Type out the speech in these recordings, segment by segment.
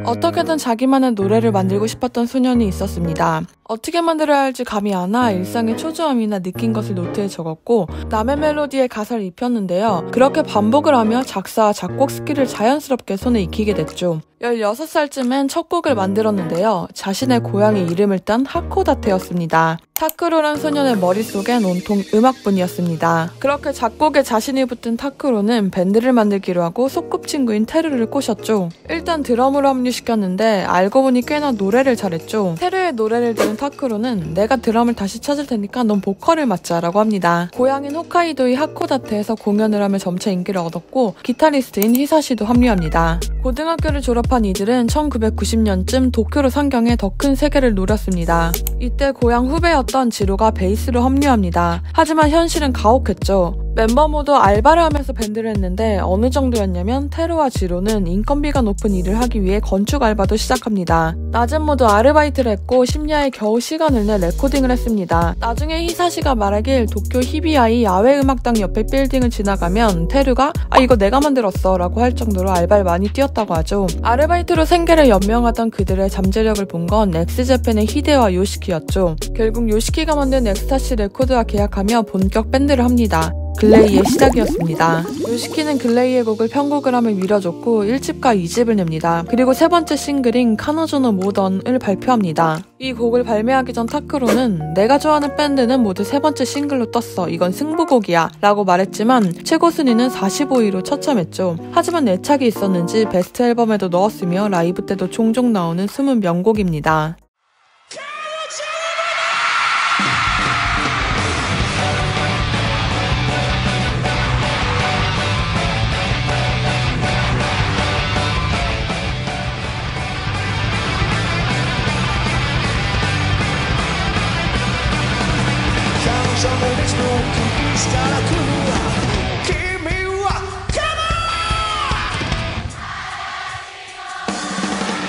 어떻게든 자기만의 노래를 만들고 싶었던 소년이 있었습니다. 어떻게 만들어야 할지 감이 안 와 일상의 초조함이나 느낀 것을 노트에 적었고 남의 멜로디에 가사를 입혔는데요. 그렇게 반복을 하며 작사와 작곡 스킬을 자연스럽게 손에 익히게 됐죠. 16살쯤엔 첫 곡을 만들었는데요. 자신의 고향의 이름을 딴 하코다테였습니다. 타크로란 소년의 머릿속엔 온통 음악뿐이었습니다. 그렇게 작곡에 자신이 붙은 타크로는 밴드를 만들기로 하고 소꿉친구인 테루를 꼬셨죠. 일단 드럼으로 합류시켰는데 알고 보니 꽤나 노래를 잘했죠. 테루의 노래를 들은 타크로는 내가 드럼을 다시 찾을 테니까 넌 보컬을 맡자라고 합니다. 고향인 홋카이도의 하코다테에서 공연을 하며 점차 인기를 얻었고 기타리스트인 히사시도 합류합니다. 고등학교를 졸업한 이들은 1990년쯤 도쿄로 상경해 더 큰 세계를 노렸습니다. 이때 고향 후배였던 지로가 베이스로 합류합니다. 하지만 현실은 가혹했죠. 멤버 모두 알바를 하면서 밴드를 했는데 어느 정도였냐면 테루와 지로는 인건비가 높은 일을 하기 위해 건축 알바도 시작합니다. 낮은 모두 아르바이트를 했고 심야에 겨우 시간을 내 레코딩을 했습니다. 나중에 히사시가 말하길 도쿄 히비아이 야외음악당 옆에 빌딩을 지나가면 테루가 이거 내가 만들었어 라고 할 정도로 알바를 많이 뛰었다고 하죠. 아르바이트로 생계를 연명하던 그들의 잠재력을 본 건 엑스제팬의 히데와 요시키였죠. 결국 요시키가 만든 엑스타시 레코드와 계약하며 본격 밴드를 합니다. 글레이의 시작이었습니다. 요시키는 글레이의 곡을 편곡을 하며 밀어줬고 1집과 2집을 냅니다. 그리고 세 번째 싱글인 카노조노 모던을 발표합니다. 이 곡을 발매하기 전 타크로는 내가 좋아하는 밴드는 모두 세 번째 싱글로 떴어. 이건 승부곡이야 라고 말했지만 최고 순위는 45위로 처참했죠. 하지만 애착이 있었는지 베스트 앨범에도 넣었으며 라이브 때도 종종 나오는 숨은 명곡입니다.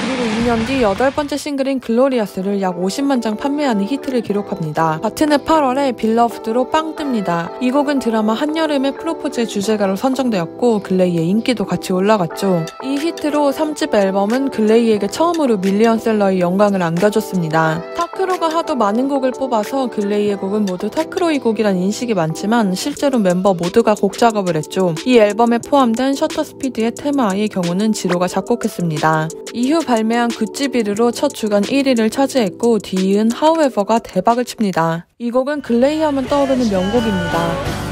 그리고 2년 뒤 8번째 싱글인 글로리아스를 약 50만 장 판매하는 히트를 기록합니다. 같은 해 8월에 빌러브드로 빵 뜹니다. 이 곡은 드라마 한여름의 프로포즈의 주제가로 선정되었고 글레이의 인기도 같이 올라갔죠. 이 히트로 3집 앨범은 글레이에게 처음으로 밀리언셀러의 영광을 안겨줬습니다. 타크로가 하도 많은 곡을 뽑아서 글레이의 곡은 모두 타크로의 곡이란 인식이 많지만 실제로 멤버 모두가 곡 작업을 했죠. 이 앨범에 포함된 셔터 스피드의 테마의 경우는 지로가 작곡했습니다. 이후 발매한 굿즈비르로 첫 주간 1위를 차지했고 뒤이은 However가 대박을 칩니다. 이 곡은 글레이 하면 떠오르는 명곡입니다.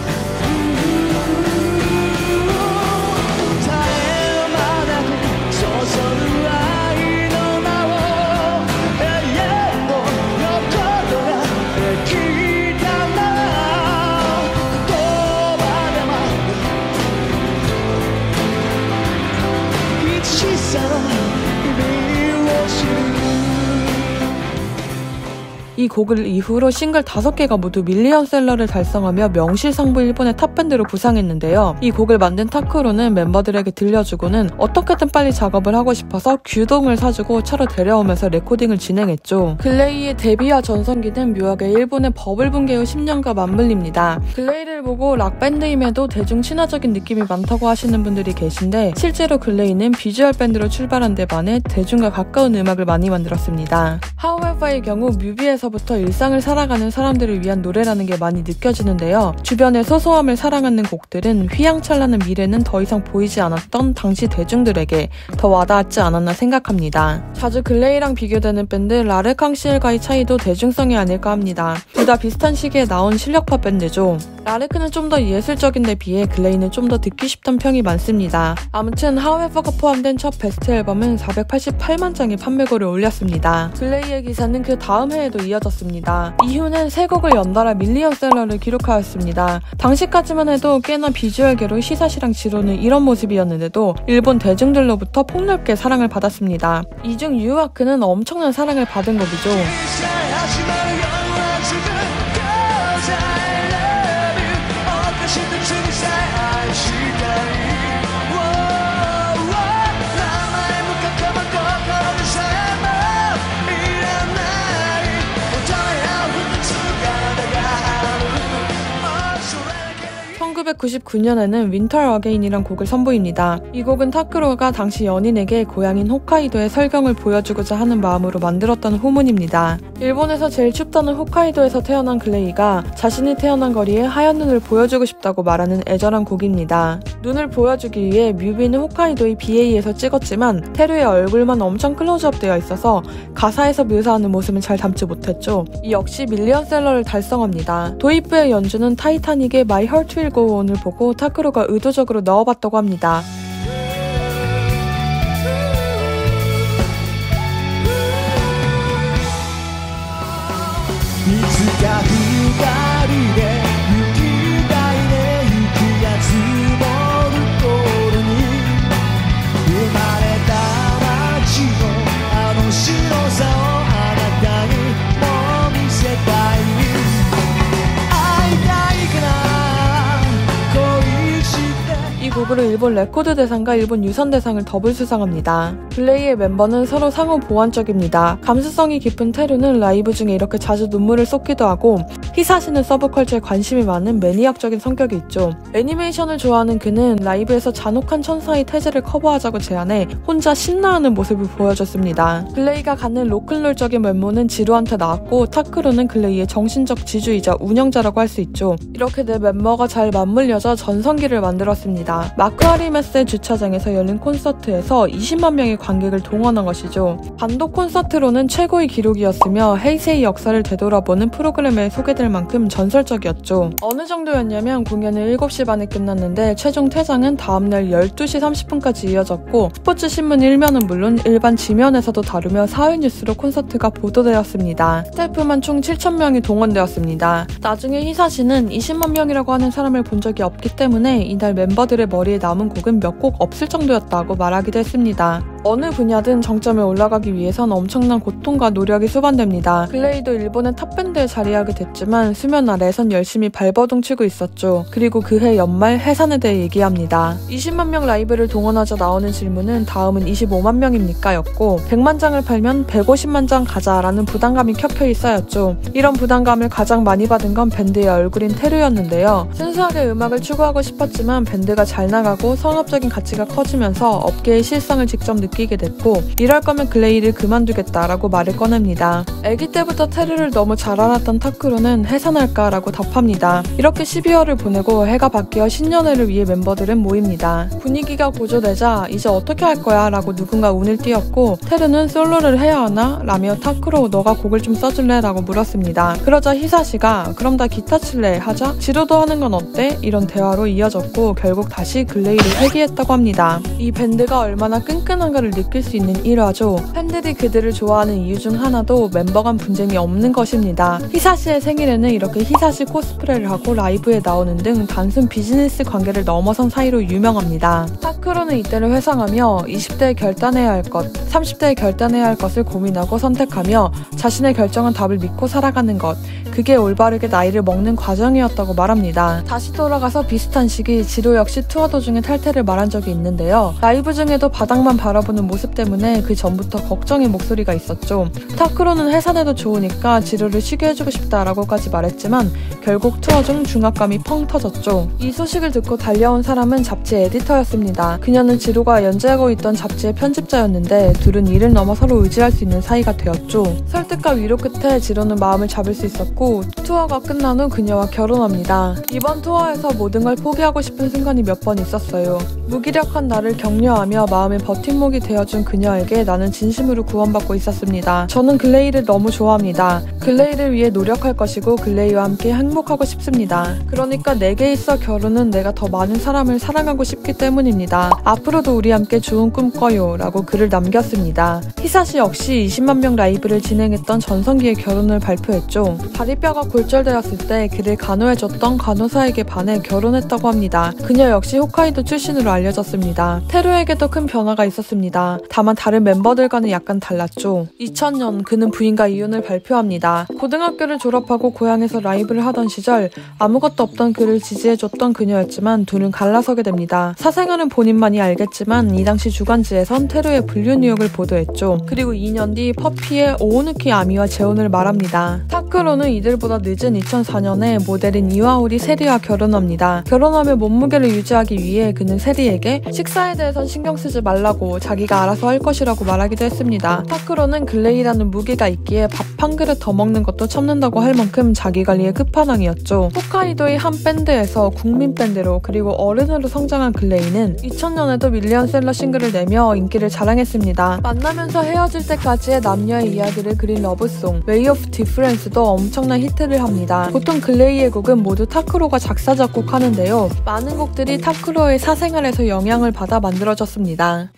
이 곡을 이후로 싱글 5개가 모두 밀리언셀러를 달성하며 명실상부 일본의 탑밴드로 부상했는데요. 이 곡을 만든 타크로는 멤버들에게 들려주고는 어떻게든 빨리 작업을 하고 싶어서 규동을 사주고 차로 데려오면서 레코딩을 진행했죠. 글레이의 데뷔와 전성기는 묘하게 일본의 버블 붕괴 후 10년과 맞물립니다. 글레이를 보고 락밴드임에도 대중 친화적인 느낌이 많다고 하시는 분들이 계신데 실제로 글레이는 비주얼 밴드로 출발한 데 반해 대중과 가까운 음악을 많이 만들었습니다. However의 경우 뮤비에서 부터 일상을 살아가는 사람들을 위한 노래라는 게 많이 느껴지는데요. 주변의 소소함을 사랑하는 곡들은 휘황찬란한 미래는 더 이상 보이지 않았던 당시 대중들에게 더 와닿았지 않았나 생각합니다. 자주 글레이랑 비교되는 밴드 라르캉시엘과의 차이도 대중성이 아닐까 합니다. 둘 다 비슷한 시기에 나온 실력파 밴드죠. 라르크는 좀 더 예술적인 데 비해 글레이는 좀 더 듣기 쉽던 평이 많습니다. 아무튼 However가 포함된 첫 베스트 앨범은 488만 장의 판매고를 올렸습니다. 글레이의 기사는 그 다음 해에도 이어졌습니다. 이후는 3곡을 연달아 밀리언셀러를 기록하였습니다. 당시까지만 해도 꽤나 비주얼계로 히사시랑 지로는 이런 모습이었는데도 일본 대중들로부터 폭넓게 사랑을 받았습니다. 이 중 유아크는 엄청난 사랑을 받은 곡이죠. 1999년에는 Winter Again이란 곡을 선보입니다. 이 곡은 타크로가 당시 연인에게 고향인 홋카이도의 설경을 보여주고자 하는 마음으로 만들었다는 후문입니다. 일본에서 제일 춥다는 홋카이도에서 태어난 글레이가 자신이 태어난 거리에 하얀 눈을 보여주고 싶다고 말하는 애절한 곡입니다. 눈을 보여주기 위해 뮤비는 홋카이도의 BA에서 찍었지만 테루의 얼굴만 엄청 클로즈업 되어 있어서 가사에서 묘사하는 모습은 잘 담지 못했죠. 이 역시 밀리언셀러를 달성합니다. 도입부의 연주는 타이타닉의 My Heart Will Go On을 보고 타크로가 의도적으로 넣어봤다고 합니다. 이 곡으로 일본 레코드 대상과 일본 유선 대상을 더블 수상합니다. 글레이의 멤버는 서로 상호 보완적입니다. 감수성이 깊은 테루는 라이브 중에 이렇게 자주 눈물을 쏟기도 하고, 히사시는 서브컬처에 관심이 많은 매니악적인 성격이 있죠. 애니메이션을 좋아하는 그는 라이브에서 잔혹한 천사의 태제를 커버하자고 제안해 혼자 신나하는 모습을 보여줬습니다. 글레이가 갖는 로큰롤적인 면모는 지루한테 나왔고, 타크로는 글레이의 정신적 지주이자 운영자라고 할 수 있죠. 이렇게 네 멤버가 잘 맞물려져 전성기를 만들었습니다. 마크 하리메스의 주차장에서 열린 콘서트에서 20만 명의 관객을 동원한 것이죠. 단독 콘서트로는 최고의 기록이었으며 헤이세이 역사를 되돌아보는 프로그램에 소개될 만큼 전설적이었죠. 어느 정도였냐면 공연은 7시 반에 끝났는데 최종 퇴장은 다음날 12시 30분까지 이어졌고, 스포츠 신문 1면은 물론 일반 지면에서도 다루며 사회뉴스로 콘서트가 보도되었습니다. 스태프만 총 7,000명이 동원되었습니다. 나중에 히사시는 20만 명이라고 하는 사람을 본 적이 없기 때문에 이날 멤버들의 머리에 남은 곡은 몇 곡 없을 정도였다고 말하기도 했습니다. 어느 분야든 정점에 올라가기 위해선 엄청난 고통과 노력이 수반됩니다. 글레이도 일본의 탑밴드에 자리하게 됐지만 수면 아래에선 열심히 발버둥 치고 있었죠. 그리고 그해 연말 해산에 대해 얘기합니다. 20만 명 라이브를 동원하자 나오는 질문은 다음은 25만 명입니까? 였고, 100만 장을 팔면 150만 장 가자라는 부담감이 켜켜이 쌓였죠. 이런 부담감을 가장 많이 받은 건 밴드의 얼굴인 테루였는데요. 순수하게 음악을 추구하고 싶었지만 밴드가 잘 나가고 상업적인 가치가 커지면서 업계의 실상을 직접 느끼게 됐고, 이럴 거면 글레이를 그만두겠다라고 말을 꺼냅니다. 아기 때부터 테루를 너무 잘 알았던 타크로는 해산할까라고 답합니다. 이렇게 12월을 보내고 해가 바뀌어 신년회를 위해 멤버들은 모입니다. 분위기가 고조되자 이제 어떻게 할 거야? 라고 누군가 운을 띄웠고, 테루는 솔로를 해야 하나? 라며 타크로 너가 곡을 좀 써줄래? 라고 물었습니다. 그러자 히사시가 그럼 다 기타 칠래? 하자 지로도 하는 건 어때? 이런 대화로 이어졌고 결국 다시 글레이를 회귀했다고 합니다. 이 밴드가 얼마나 끈끈한가를 느낄 수 있는 일화죠. 팬들이 그들을 좋아하는 이유 중 하나도 멤버 간 분쟁이 없는 것입니다. 히사시의 생일에는 이렇게 히사시 코스프레를 하고 라이브에 나오는 등 단순 비즈니스 관계를 넘어선 사이로 유명합니다. 타크로는 이때를 회상하며 20대에 결단해야 할 것, 30대에 결단해야 할 것을 고민하고 선택하며 자신의 결정한 답을 믿고 살아가는 것, 그게 올바르게 나이를 먹는 과정이었다고 말합니다. 다시 돌아가서 비슷한 시기 지로 역시 투어 도중에 탈퇴를 말한 적이 있는데요. 라이브 중에도 바닥만 바라보는 모습 때문에 그 전부터 걱정의 목소리가 있었죠. 타크로는 해산해도 좋으니까 지로를 쉬게 해주고 싶다라고까지 말했지만 결국 투어 중 중압감이 펑 터졌죠. 이 소식을 듣고 달려온 사람은 잡지 에디터였습니다. 그녀는 지로가 연재하고 있던 잡지의 편집자였는데 둘은 일을 넘어 서로 의지할 수 있는 사이가 되었죠. 설득과 위로 끝에 지로는 마음을 잡을 수 있었고 투어가 끝난 후 그녀와 결혼합니다. 이번 투어에서 모든 걸 포기하고 싶은 순간이 몇 번 있었어요. 무기력한 나를 격려하며 마음의 버팀목이 되어준 그녀에게 나는 진심으로 구원받고 있었습니다. 저는 글레이를 너무 좋아합니다. 글레이를 위해 노력할 것이고 글레이와 함께 행복하고 싶습니다. 그러니까 내게 있어 결혼은 내가 더 많은 사람을 사랑하고 싶기 때문입니다. 앞으로도 우리 함께 좋은 꿈 꿔요 라고 글을 남겼습니다. 히사시 역시 20만 명 라이브를 진행했던 전성기의 결혼을 발표했죠. 다리뼈가 골절되었을 때 그를 간호해줬던 간호사에게 반해 결혼했다고 합니다. 그녀 역시 홋카이도 출신으로 알려졌습니다. 테루에게도 큰 변화가 있었습니다. 다만 다른 멤버들과는 약간 달랐죠. 2000년 그는 부인과 이혼을 발표합니다. 고등학교를 졸업하고 고향에서 라이브를 하던 시절 아무것도 없던 그를 지지해줬던 그녀였지만 둘은 갈라서게 됩니다. 사생활은 본인만이 알겠지만 이 당시 주간지에선 테루의 불륜 의혹을 보도했죠. 그리고 2년 뒤 퍼피의 오오누키 아미와 재혼을 말합니다. 타크로는 이들보다 늦은 2004년에 모델인 이와오리 세리와 결혼합니다. 결혼하며 몸무게를 유지하기 위해 그는 세리에게 식사에 대해선 신경 쓰지 말라고 자기가 알아서 할 것이라고 말하기도 했습니다. 타크로는 글레이라는 무기가 있기에 밥 한 그릇 더 먹는 것도 참는다고 할 만큼 자기관리의 끝판왕이었죠. 홋카이도의 한 밴드에서 국민 밴드로 그리고 어른으로 성장한 글레이는 2000년에도 밀리언셀러 싱글을 내며 인기를 자랑했습니다. 만나면서 헤어질 때까지의 남녀의 이야기를 그린 러브송 Way of Difference도 엄청난 히트를 합니다. 보통 글레이의 곡은 모두 타크로가 작사 작곡하는데요. 많은 곡들이 타크로의 사생활에서 영향을 받아 만들어졌습니다.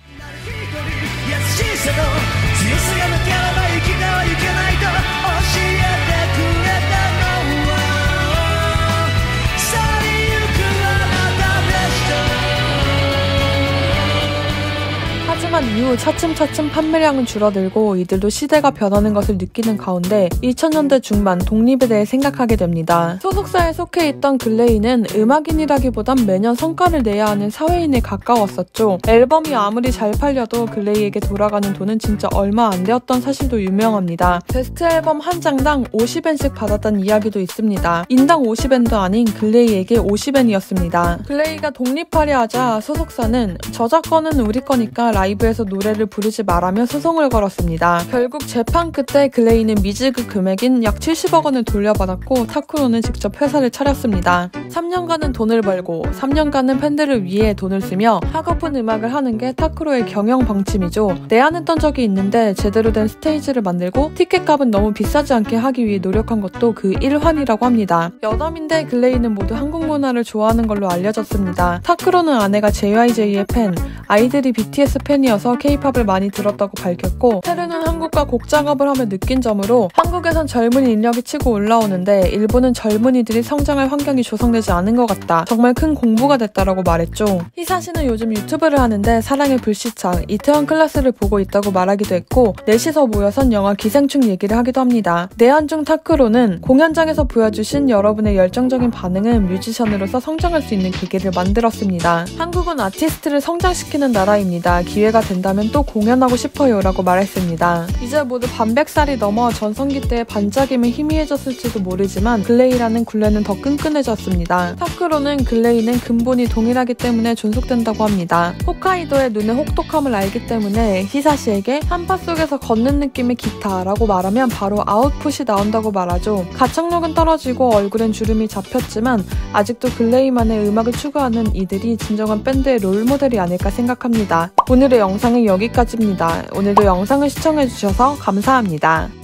하지만 이후 차츰차츰 판매량은 줄어들고 이들도 시대가 변하는 것을 느끼는 가운데 2000년대 중반 독립에 대해 생각하게 됩니다. 소속사에 속해 있던 글레이는 음악인이라기보단 매년 성과를 내야 하는 사회인에 가까웠었죠. 앨범이 아무리 잘 팔려도 글레이에게 돌아가는 돈은 진짜 얼마 안 되었던 사실도 유명합니다. 베스트 앨범 한 장당 50엔씩 받았다는 이야기도 있습니다. 인당 50엔도 아닌 글레이에게 50엔이었습니다. 글레이가 독립하려 하자 소속사는 저작권은 우리 거니까 라이브에서 노래를 부르지 말라며 소송을 걸었습니다. 결국 재판 끝에 글레이는 미지급 금액인 약 70억 원을 돌려받았고 타크로는 직접 회사를 차렸습니다. 3년간은 돈을 벌고 3년간은 팬들을 위해 돈을 쓰며 하고픈 음악을 하는 게 타크로의 경영 방침이죠. 내한했던 적이 있는데 제대로 된 스테이지를 만들고 티켓값은 너무 비싸지 않게 하기 위해 노력한 것도 그 일환이라고 합니다. 여담인데 글레이는 모두 한국 문화를 좋아하는 걸로 알려졌습니다. 타크로는 아내가 JYJ의 팬, 아이들이 BTS 팬이어서 K-팝을 많이 들었다고 밝혔고 테르는 한국과 곡 작업을 하며 느낀 점으로 한국에선 젊은 인력이 치고 올라오는데 일본은 젊은이들이 성장할 환경이 조성되지 않은 것 같다. 정말 큰 공부가 됐다라고 말했죠. 히사시는 요즘 유튜브를 하는데 사랑의 불시착, 이태원 클라스를 보고 있다고 말하기도 했고 넷이서 모여선 영화 기생충 얘기를 하기도 합니다. 내한중 타크로는 공연장에서 보여주신 여러분의 열정적인 반응은 뮤지션으로서 성장할 수 있는 계기를 만들었습니다. 한국은 아티스트를 성장시키는 나라입니다. 기회가 된다면 또 공연하고 싶어요 라고 말했습니다. 이제 모두 반백살이 넘어 전성기 때의 반짝임에 희미해졌을지도 모르지만 글레이라는 굴레는 더 끈끈해졌습니다. 타크로는 글레이는 근본이 동일하기 때문에 존속된다고 합니다. 홋카이도의 눈의 혹독함을 알기 때문에 히사시에게 한파 속에서 걷는 느낌의 기타라고 말하면 바로 아웃풋이 나온다고 말하죠. 가창력은 떨어지고 얼굴엔 주름이 잡혔지만 아직도 글레이만의 음악을 추구하는 이들이 진정한 밴드의 롤모델이 아닐까 생각합니다. 오늘의 영상은 여기까지입니다. 오늘도 영상을 시청해주셔서 감사합니다.